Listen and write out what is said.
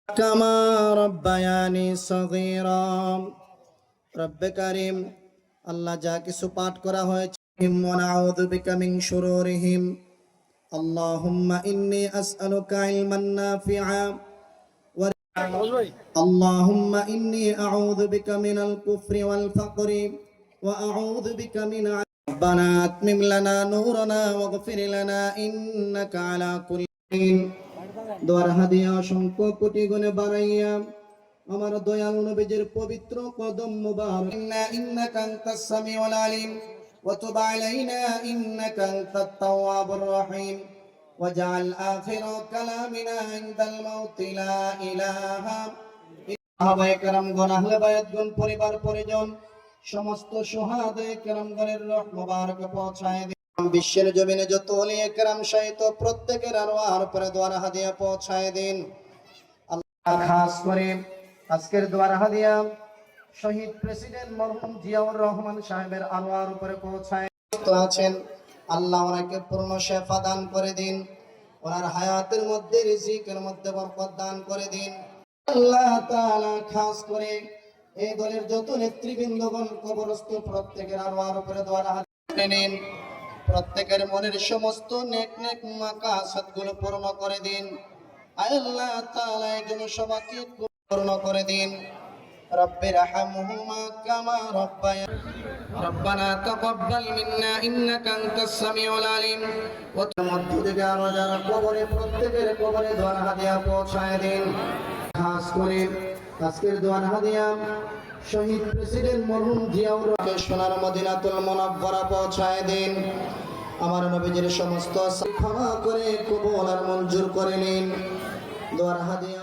كما ربياني صغيرا رب كريم আল্লাহ যা কিছু পাঠ করা হয়েছে ونعوذ بك من شرورهم اللهم إني أسألك علما نافعا اللهم إني أعوذ بك من الكفر والفقر وأعوذ بك من ربنا أتمم لنا نورنا واغفر لنا إنك على كل شيء দোয়ার হাদিয়া অসংখ্য কোটি গুণে বাড়াইয়া আমার দয়াল নবীজির পবিত্র কদম মুবারক ইন্নাকা আনতাস সামিউল আলিম ওয়া তুব আলাইনা ইন্নাকা আনতাত তাওয়াবুর রহিম ওয়াজআল আখিরা কালামিনা ইনদাল মাউত লা ইলাহা সাহাবায়ে কেরামগণ আহলে বায়াতগণ পরিবার পরিজন সমস্ত শুহাদায়ে কেরামগণের রূহ মুবারক পৌঁছায় বিশ্বের জমিনে যত ওলিয়ে কেরাম শাহিত প্রত্যেকের আরওয়াহর উপরে দোয়ার হাদিয়া পৌঁছায় দিন আল্লাহ খাস করে আজকের দোয়ার হাদিয়া শহীদ প্রেসিডেন্ট মরহুম জিয়াউর রহমান সাহেবের আরওয়াহর উপরে পৌঁছায় আছেন আল্লাহ ওনাকে পূর্ণ শিফা দান করে দিন ওনার হায়াতের মধ্যে রিজিকের মধ্যে বরকত দান করে দিন আল্লাহ তাআলা খাস করে এই দলের যত নেতৃবৃন্দগণ কবরস্থ প্রত্যেকের আরওয়াহর উপরে দোয়ার হাদিয়া নিন প্রত্যেকের মনের সমস্ত নেক নেক মাকাসাদগুলো পূর্ণ করে দিন আল্লাহ তাআলা এই জনসভাকে পূর্ণ করে দিন রব্বির রহমহুমা কামা রাব্বায়ানি রব্বানা তাকাব্বাল মিন্না ইন্নাকা আনতাস সামিউল আলিম ওয়া মধ্য থেকে আরো যারা কবরে প্রত্যেকের কবরে দোয়ার হাদিয়া পৌঁছায় দিন খাস করে আজকের দোয়ার হাদিয়া শহীদ প্রেসিডেন্ট মরহুম জিয়াউর রহমানকে সোনার মদিনাতুল মুনাওয়ারা পৌঁছায় দিন আমার নবীজির সমস্ত ক্ষমা করে কবুল আর মঞ্জুর করে নিন দোয়ার হাদিয়া